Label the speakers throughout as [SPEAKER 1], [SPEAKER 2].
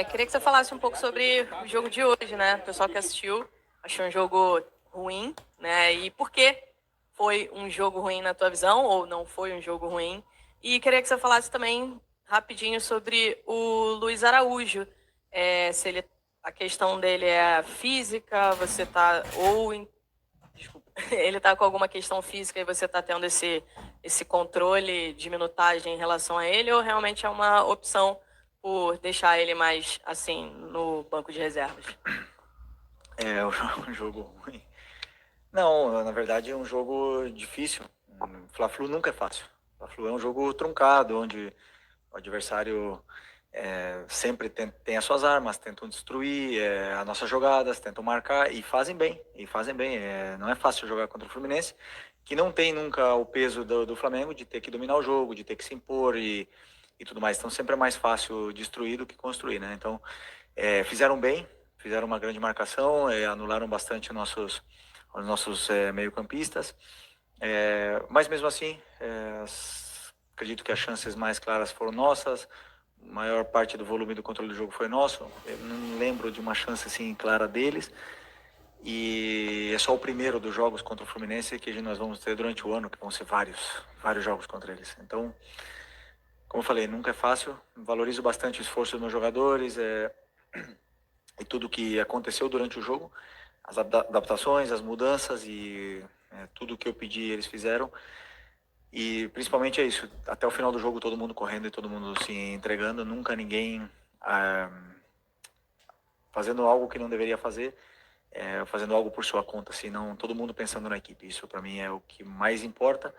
[SPEAKER 1] Queria que você falasse um pouco sobre o jogo de hoje, né? O pessoal que assistiu achou um jogo ruim, né? E por que foi um jogo ruim na tua visão, ou não foi um jogo ruim? E queria que você falasse também rapidinho sobre o Luiz Araújo. Se ele, a questão dele é física, você tá. Desculpa, ele tá com alguma questão física e você tá tendo esse controle de minutagem em relação a ele, ou realmente é uma opção por deixar ele mais, assim, no banco de reservas?
[SPEAKER 2] É um jogo ruim. Não, na verdade é um jogo difícil. Fla-Flu nunca é fácil. Fla-Flu é um jogo truncado, onde o adversário sempre tem as suas armas, tentam destruir as nossas jogadas, tentam marcar e fazem bem. E fazem bem. Não é fácil jogar contra o Fluminense, que não tem nunca o peso do Flamengo de ter que dominar o jogo, de ter que se impor e tudo mais. Então sempre é mais fácil destruir do que construir, né? Então fizeram bem, fizeram uma grande marcação, anularam bastante os nossos meio-campistas. Mas mesmo assim, acredito que as chances mais claras foram nossas. A maior parte do volume do controle do jogo foi nosso. Eu não lembro de uma chance assim clara deles. E é só o primeiro dos jogos contra o Fluminense que nós vamos ter durante o ano, que vão ser vários jogos contra eles. Então, como eu falei, nunca é fácil. Valorizo bastante o esforço dos meus jogadores e tudo que aconteceu durante o jogo, as adaptações, as mudanças e tudo que eu pedi eles fizeram. E principalmente é isso, até o final do jogo todo mundo correndo e todo mundo se entregando, nunca ninguém fazendo algo que não deveria fazer, fazendo algo por sua conta, assim, não todo mundo pensando na equipe. Isso para mim é o que mais importa.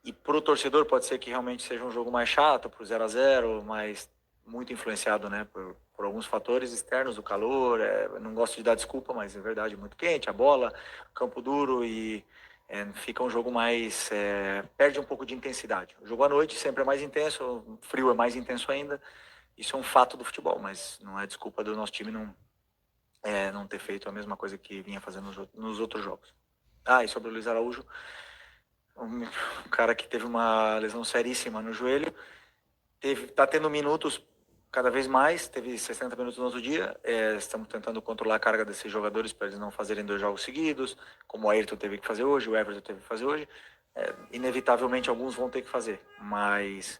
[SPEAKER 2] E pro torcedor pode ser que realmente seja um jogo mais chato, pro 0-0, mas muito influenciado, né, por alguns fatores externos, o calor, não gosto de dar desculpa, mas é verdade, muito quente, a bola, campo duro e fica um jogo mais, perde um pouco de intensidade. O jogo à noite sempre é mais intenso, o frio é mais intenso ainda, isso é um fato do futebol, mas não é desculpa do nosso time não ter feito a mesma coisa que vinha fazendo nos outros jogos. E sobre o Luiz Araújo, um cara que teve uma lesão seríssima no joelho, tá tendo minutos cada vez mais, teve 60 minutos no outro dia, estamos tentando controlar a carga desses jogadores para eles não fazerem 2 jogos seguidos, como o Ayrton teve que fazer hoje, o Everton teve que fazer hoje, inevitavelmente alguns vão ter que fazer, mas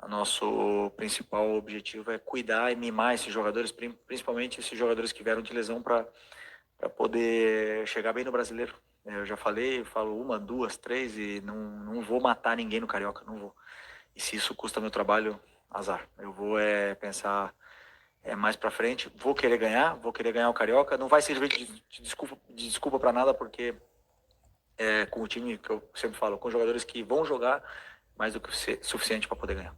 [SPEAKER 2] o nosso principal objetivo é cuidar e mimar esses jogadores, principalmente esses jogadores que vieram de lesão para poder chegar bem no brasileiro. Eu já falei, eu falo 1, 2, 3 e não vou matar ninguém no Carioca, não vou. E se isso custa meu trabalho, azar. Eu vou pensar mais para frente, vou querer ganhar o Carioca, não vai servir de desculpa para nada, porque com o time que eu sempre falo, com jogadores que vão jogar mais do que suficiente para poder ganhar.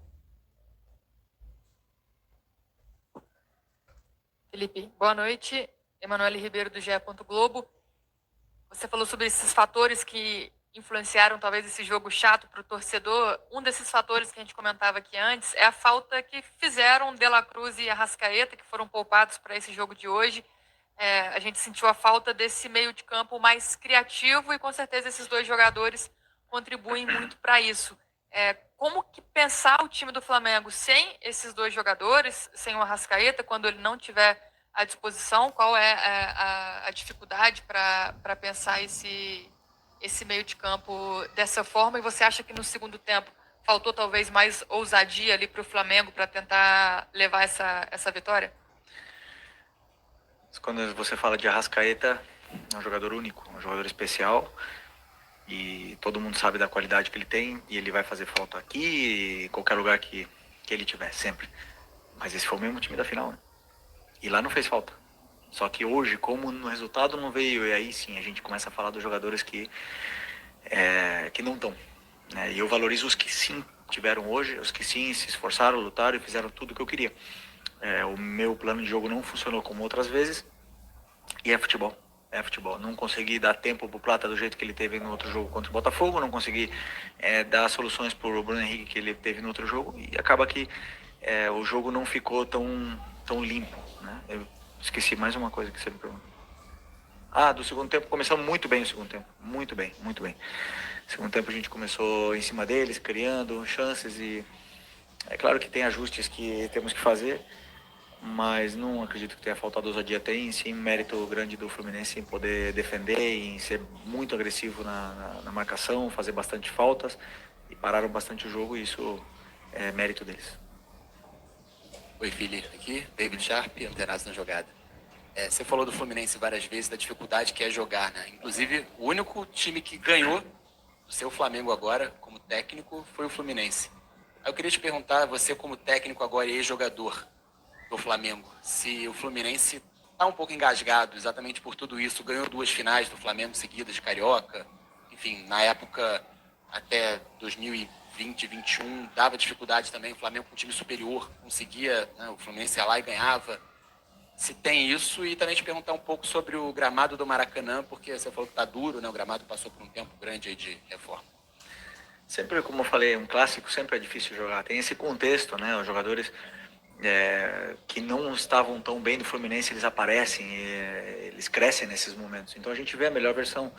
[SPEAKER 1] Felipe, boa noite. Emanuele Ribeiro, do GE. Globo. Você falou sobre esses fatores que influenciaram talvez esse jogo chato para o torcedor. Um desses fatores que a gente comentava aqui antes é a falta que fizeram De La Cruz e Arrascaeta, que foram poupados para esse jogo de hoje. A gente sentiu a falta desse meio de campo mais criativo e com certeza esses dois jogadores contribuem muito para isso. Como que pensar o time do Flamengo sem esses dois jogadores, sem o Arrascaeta, quando ele não tiver à disposição? Qual é a dificuldade para pensar esse meio de campo dessa forma? E você acha que no segundo tempo faltou talvez mais ousadia ali para o Flamengo para tentar levar essa vitória?
[SPEAKER 2] Quando você fala de Arrascaeta, é um jogador único, um jogador especial, e todo mundo sabe da qualidade que ele tem, e ele vai fazer falta aqui, em qualquer lugar que ele tiver, sempre. Mas esse foi o mesmo time da final, né? E lá não fez falta. Só que hoje, como no resultado não veio, e aí sim a gente começa a falar dos jogadores que não estão. Né? E eu valorizo os que sim tiveram hoje, os que sim se esforçaram, lutaram e fizeram tudo o que eu queria. O meu plano de jogo não funcionou como outras vezes, e é futebol. É futebol. Não consegui dar tempo pro Plata do jeito que ele teve no outro jogo contra o Botafogo, não consegui dar soluções pro Bruno Henrique que ele teve no outro jogo, e acaba que o jogo não ficou tão limpo. Né? Eu esqueci mais uma coisa que você me perguntou. Do segundo tempo, começamos muito bem o segundo tempo. Muito bem, muito bem. No segundo tempo a gente começou em cima deles, criando chances e é claro que tem ajustes que temos que fazer, mas não acredito que tenha faltado ousadia. Tem sim mérito grande do Fluminense em poder defender, em ser muito agressivo na marcação, fazer bastante faltas e pararam bastante o jogo, e isso é mérito deles.
[SPEAKER 3] Oi, Fili, aqui, David Sharp, antenados na jogada. Você falou do Fluminense várias vezes, da dificuldade que é jogar, né? Inclusive, o único time que ganhou do seu Flamengo agora, como técnico, foi o Fluminense. Aí eu queria te perguntar, você como técnico agora e ex-jogador do Flamengo, se o Fluminense está um pouco engasgado exatamente por tudo isso, ganhou 2 finais do Flamengo seguidas de Carioca, enfim, na época até 2020, 2021, dava dificuldade também, o Flamengo com um time superior, conseguia, né, o Fluminense ia lá e ganhava. Se tem isso, e também te perguntar um pouco sobre o gramado do Maracanã, porque você falou que está duro, né? O gramado passou por um tempo grande aí de reforma.
[SPEAKER 2] Sempre, como eu falei, um clássico sempre é difícil jogar. Tem esse contexto, né? Os jogadores que não estavam tão bem no Fluminense, eles aparecem, eles crescem nesses momentos. Então a gente vê a melhor versão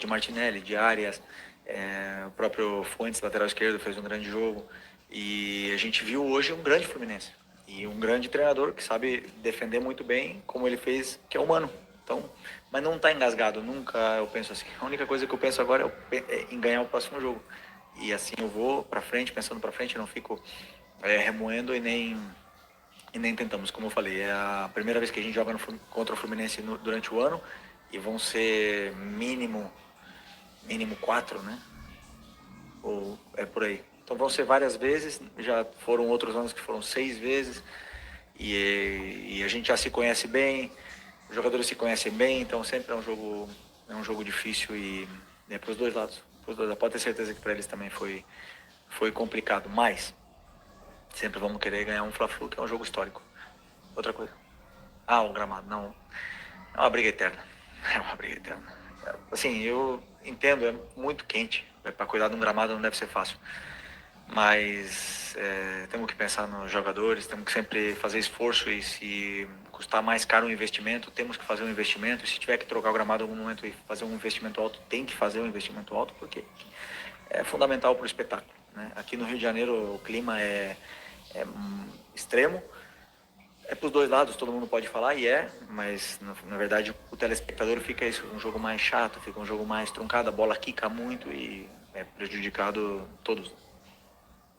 [SPEAKER 2] de Martinelli, de Arias, o próprio Fuentes, lateral esquerdo, fez um grande jogo. E a gente viu hoje um grande Fluminense. E um grande treinador que sabe defender muito bem, como ele fez, que é humano. Então, mas não está engasgado, nunca eu penso assim. A única coisa que eu penso agora é em ganhar o próximo jogo. E assim eu vou para frente, pensando para frente, não fico remoendo e nem tentamos, como eu falei. É a primeira vez que a gente joga contra o Fluminense durante o ano, e vão ser mínimo 4, né? Ou é por aí. Então vão ser várias vezes, já foram outros anos que foram 6 vezes, e a gente já se conhece bem, os jogadores se conhecem bem, então sempre é um jogo difícil, e é para os dois lados. Pode ter certeza que para eles também foi complicado, mas sempre vamos querer ganhar um Fla-Flu, que é um jogo histórico. Outra coisa. O gramado, não. É uma briga eterna. É uma briga eterna. Assim, eu entendo, é muito quente. Para cuidar de um gramado não deve ser fácil. Mas temos que pensar nos jogadores, temos que sempre fazer esforço, e se custar mais caro um investimento, temos que fazer um investimento. E se tiver que trocar o gramado em algum momento e fazer um investimento alto, tem que fazer um investimento alto, porque é fundamental para o espetáculo, né? Aqui no Rio de Janeiro o clima é extremo. É para os dois lados, todo mundo pode falar, mas na verdade o telespectador fica isso, um jogo mais chato, fica um jogo mais truncado, a bola quica muito e é prejudicado todos.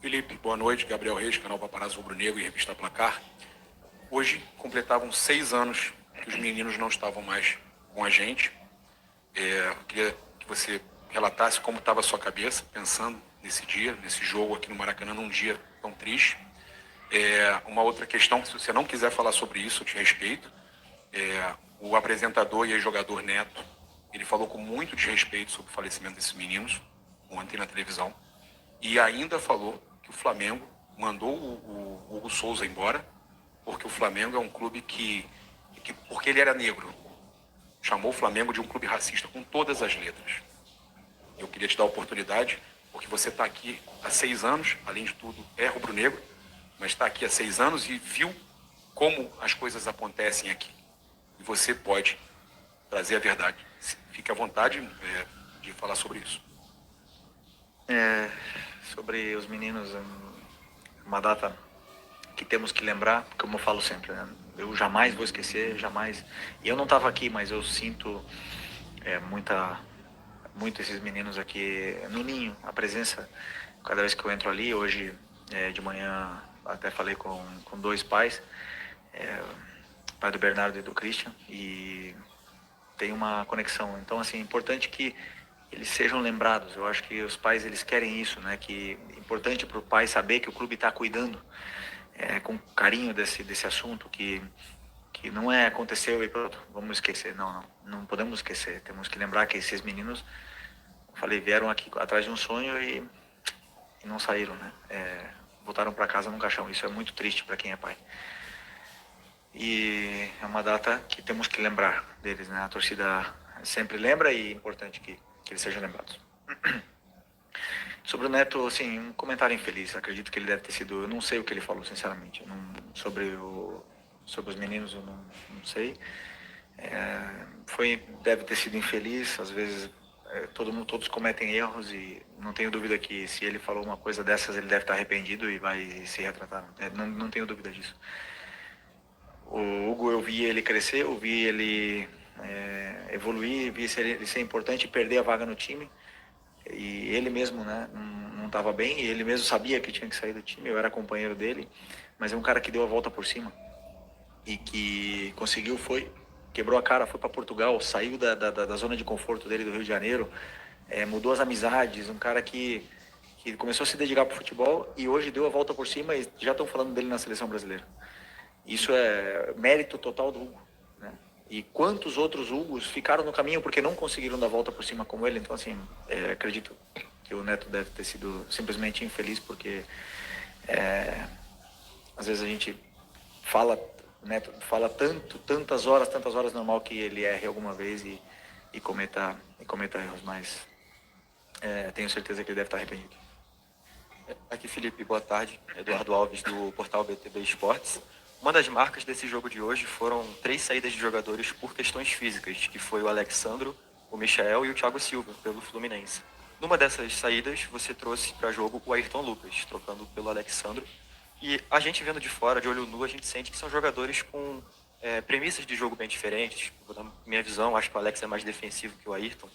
[SPEAKER 4] Felipe, boa noite. Gabriel Reis, canal Paparazzo Rubro Negro e Revista Placar. Hoje completavam 6 anos que os meninos não estavam mais com a gente. Eu queria que você relatasse como estava a sua cabeça pensando nesse dia, nesse jogo aqui no Maracanã, num dia tão triste. Uma outra questão, se você não quiser falar sobre isso, eu te respeito. O apresentador e ex-jogador Neto, ele falou com muito desrespeito sobre o falecimento desses meninos ontem na televisão, e ainda falou que o Flamengo mandou o Hugo Souza embora porque o Flamengo é um clube porque ele era negro, chamou o Flamengo de um clube racista com todas as letras. Eu queria te dar a oportunidade, porque você está aqui há 6 anos, além de tudo é rubro-negro, mas está aqui há 6 anos e viu como as coisas acontecem aqui. E você pode trazer a verdade. Fique à vontade de falar sobre isso.
[SPEAKER 2] Sobre os meninos, uma data que temos que lembrar, como eu falo sempre, né? Eu jamais vou esquecer, jamais. E eu não estava aqui, mas eu sinto muito esses meninos aqui no ninho, a presença, cada vez que eu entro ali. Hoje de manhã até falei com 2 pais, pai do Bernardo e do Christian, e tem uma conexão. Então, assim, é importante que eles sejam lembrados. Eu acho que os pais, eles querem isso, né? Que é importante para o pai saber que o clube está cuidando com carinho desse assunto, que não aconteceu e pronto, vamos esquecer. Não podemos esquecer. Temos que lembrar que esses meninos, eu falei, vieram aqui atrás de um sonho e não saíram, né? Voltaram para casa num caixão. Isso é muito triste para quem é pai. E é uma data que temos que lembrar deles, né? A torcida sempre lembra, e é importante que eles sejam lembrados. Sobre o Neto, assim, um comentário infeliz. Acredito que ele deve ter sido... Eu não sei o que ele falou, sinceramente. Sobre os meninos, eu não sei. Deve ter sido infeliz. Às vezes, todos cometem erros, e não tenho dúvida que se ele falou uma coisa dessas, ele deve estar arrependido e vai se retratar. Não tenho dúvida disso. vi ele crescer, eu vi ele evoluir, vi ele ser importante e perder a vaga no time. E ele mesmo, né, não estava bem, e ele mesmo sabia que tinha que sair do time, eu era companheiro dele, mas é um cara que deu a volta por cima e que conseguiu, quebrou a cara, foi para Portugal, saiu da zona de conforto dele do Rio de Janeiro, mudou as amizades, um cara que começou a se dedicar para o futebol e hoje deu a volta por cima e já estão falando dele na seleção brasileira. Isso é mérito total do Hugo, né? E quantos outros Hugos ficaram no caminho porque não conseguiram dar a volta por cima como ele. Então, assim, acredito que o Neto deve ter sido simplesmente infeliz porque às vezes a gente fala, o Neto fala tantas horas normal que ele erre alguma vez e cometa erros, mas tenho certeza que ele deve estar arrependido.
[SPEAKER 5] Aqui, Felipe, boa tarde. Eduardo Alves, do portal BTB Esportes. Uma das marcas desse jogo de hoje foram 3 saídas de jogadores por questões físicas, que foi o Alexandro, o Michael e o Thiago Silva, pelo Fluminense. Numa dessas saídas, você trouxe para jogo o Ayrton Lucas, trocando pelo Alexandro. E a gente vendo de fora, de olho nu, a gente sente que são jogadores com premissas de jogo bem diferentes. Na minha visão, acho que o Alex é mais defensivo que o Ayrton.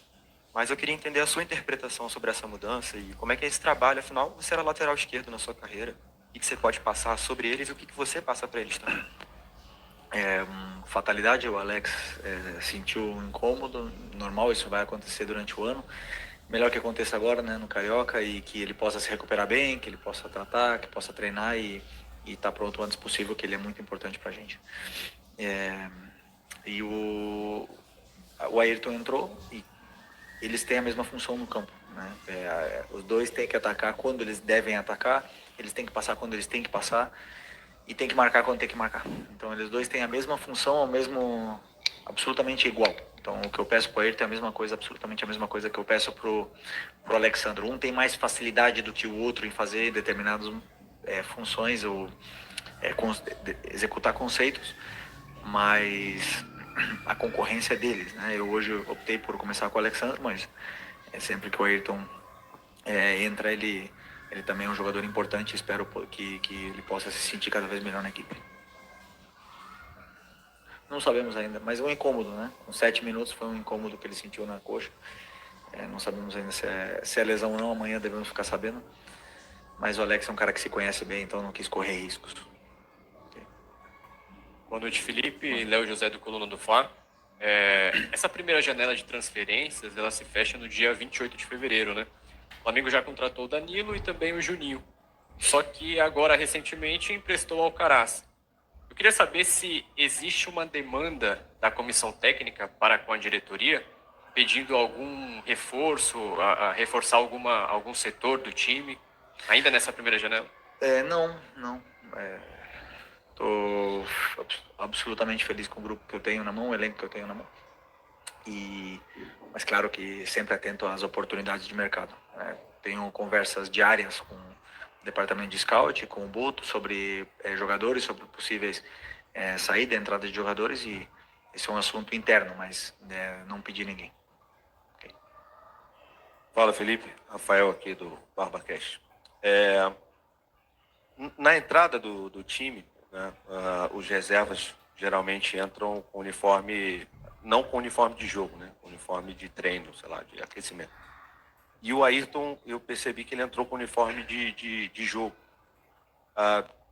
[SPEAKER 5] Mas eu queria entender a sua interpretação sobre essa mudança e como é que é esse trabalho. Afinal, você era lateral esquerdo na sua carreira. O que você pode passar sobre eles e o que você passa para eles também?
[SPEAKER 2] Fatalidade, o Alex sentiu um incômodo. Normal, isso vai acontecer durante o ano. Melhor que aconteça agora, né, no Carioca, e que ele possa se recuperar bem, que ele possa tratar, que possa treinar e estar pronto o antes possível, que ele é muito importante pra gente. E o Ayrton entrou e eles têm a mesma função no campo, né? Os dois têm que atacar quando eles devem atacar, eles têm que passar quando eles têm que passar e tem que marcar quando tem que marcar. Então eles dois têm a mesma função, absolutamente igual. Então o que eu peço para o Ayrton é a mesma coisa, absolutamente a mesma coisa que eu peço pro Alexandre. Um tem mais facilidade do que o outro em fazer determinadas funções ou executar conceitos, mas a concorrência é deles, né? Eu hoje optei por começar com o Alexandre, mas sempre que o Ayrton entra, ele também é um jogador importante. Espero que ele possa se sentir cada vez melhor na equipe. Não sabemos ainda, mas é um incômodo, né? Com 7 minutos foi um incômodo que ele sentiu na coxa. Não sabemos ainda se é lesão ou não, amanhã devemos ficar sabendo. Mas o Alex é um cara que se conhece bem, então não quis correr riscos.
[SPEAKER 6] Boa noite, Felipe. Léo José do Coluna do Fla. Essa primeira janela de transferências, ela se fecha no dia 28 de fevereiro, né? O Flamengo já contratou o Danilo e também o Juninho. Só que agora, recentemente, emprestou o Alcaraz. Eu queria saber se existe uma demanda da comissão técnica para com a diretoria, pedindo algum reforço, a reforçar algum setor do time, ainda nessa primeira janela?
[SPEAKER 2] Não. Estou absolutamente feliz com o grupo que eu tenho na mão, o elenco que eu tenho na mão. Mas claro que sempre atento às oportunidades de mercado. Tenho conversas diárias com o departamento de scout, com o Boto, sobre jogadores, sobre possíveis saída e entrada de jogadores, e esse é um assunto interno, mas não pedi ninguém. Okay.
[SPEAKER 7] Fala, Felipe. Rafael aqui do BarbaCast. Na entrada do time, né, os reservas geralmente entram com uniforme, não com uniforme de jogo, né, uniforme de treino, sei lá, de aquecimento. E o Ayrton, eu percebi que ele entrou com uniforme de jogo.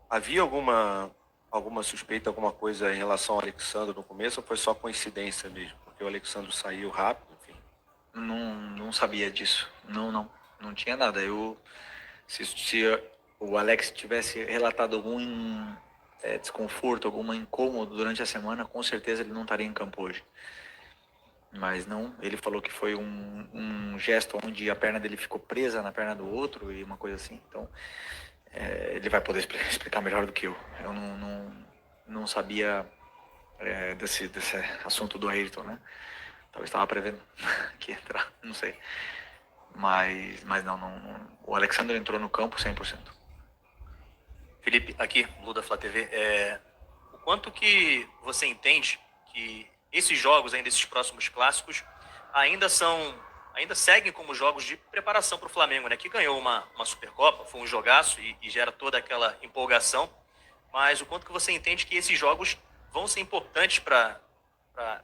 [SPEAKER 7] Havia alguma suspeita, alguma coisa em relação ao Alexandre no começo, ou foi só coincidência mesmo? Porque o Alexandre saiu rápido, enfim.
[SPEAKER 2] Não sabia disso. Não tinha nada. Se o Alex tivesse relatado algum desconforto, algum incômodo durante a semana, com certeza ele não estaria em campo hoje. Mas não, ele falou que foi um gesto onde a perna dele ficou presa na perna do outro e uma coisa assim. Então, ele vai poder explicar melhor do que eu. Eu não sabia desse assunto do Ayrton, né? Talvez estava prevendo que ia entrar, não sei. Mas não. O Alexandre entrou no campo 100%.
[SPEAKER 8] Felipe, aqui, Luda Flá TV. O quanto que você entende que esses jogos, ainda esses próximos clássicos, ainda seguem como jogos de preparação para o Flamengo, né? Que ganhou uma Supercopa, foi um jogaço e gera toda aquela empolgação. Mas o quanto que você entende que esses jogos vão ser importantes para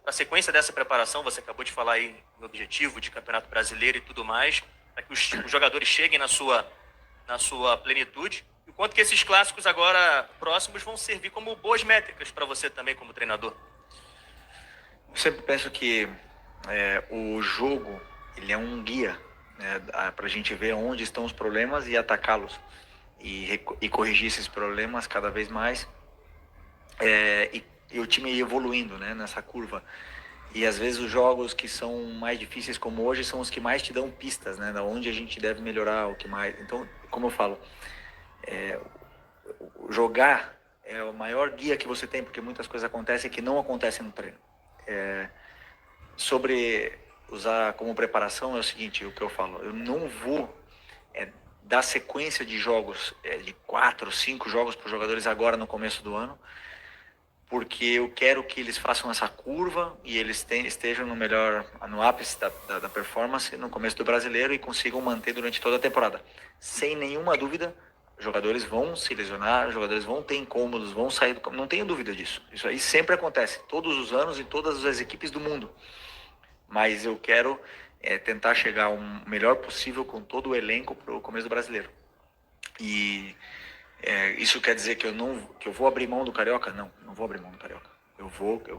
[SPEAKER 8] a sequência dessa preparação? Você acabou de falar aí no objetivo de Campeonato Brasileiro e tudo mais, para que os jogadores cheguem na sua plenitude. E o quanto que esses clássicos agora próximos vão servir como boas métricas para você também como treinador?
[SPEAKER 2] Eu sempre penso que o jogo ele é um guia, né, para a gente ver onde estão os problemas e atacá-los e corrigir esses problemas cada vez mais e o time ir evoluindo, né, nessa curva. E às vezes os jogos que são mais difíceis como hoje são os que mais te dão pistas, né, da onde a gente deve melhorar, o que mais. Então, como eu falo, jogar é o maior guia que você tem, porque muitas coisas acontecem que não acontecem no treino. Sobre usar como preparação é o seguinte, o que eu falo, eu não vou dar sequência de jogos, de 4, 5 jogos para os jogadores agora no começo do ano, porque eu quero que eles façam essa curva e eles estejam no ápice da performance no começo do brasileiro e consigam manter durante toda a temporada. Sem nenhuma dúvida, jogadores vão se lesionar, jogadores vão ter incômodos, vão sair do campo, não tenho dúvida disso. Isso aí sempre acontece, todos os anos em todas as equipes do mundo. Mas eu quero tentar chegar o melhor possível com todo o elenco para o começo do brasileiro. E isso quer dizer que eu vou abrir mão do Carioca? Não vou abrir mão do Carioca. Eu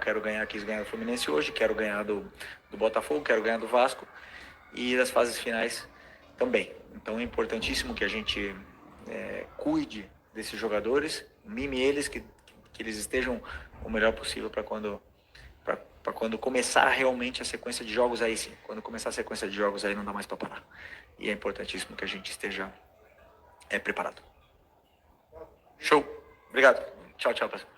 [SPEAKER 2] quero ganhar, quis ganhar do Fluminense hoje, quero ganhar do Botafogo, quero ganhar do Vasco e das fases finais também. Então é importantíssimo que a gente cuide desses jogadores, mime eles, que eles estejam o melhor possível para quando começar realmente a sequência de jogos aí sim. Quando começar a sequência de jogos aí não dá mais para parar. E é importantíssimo que a gente esteja preparado. Show. Obrigado. Tchau, pessoal.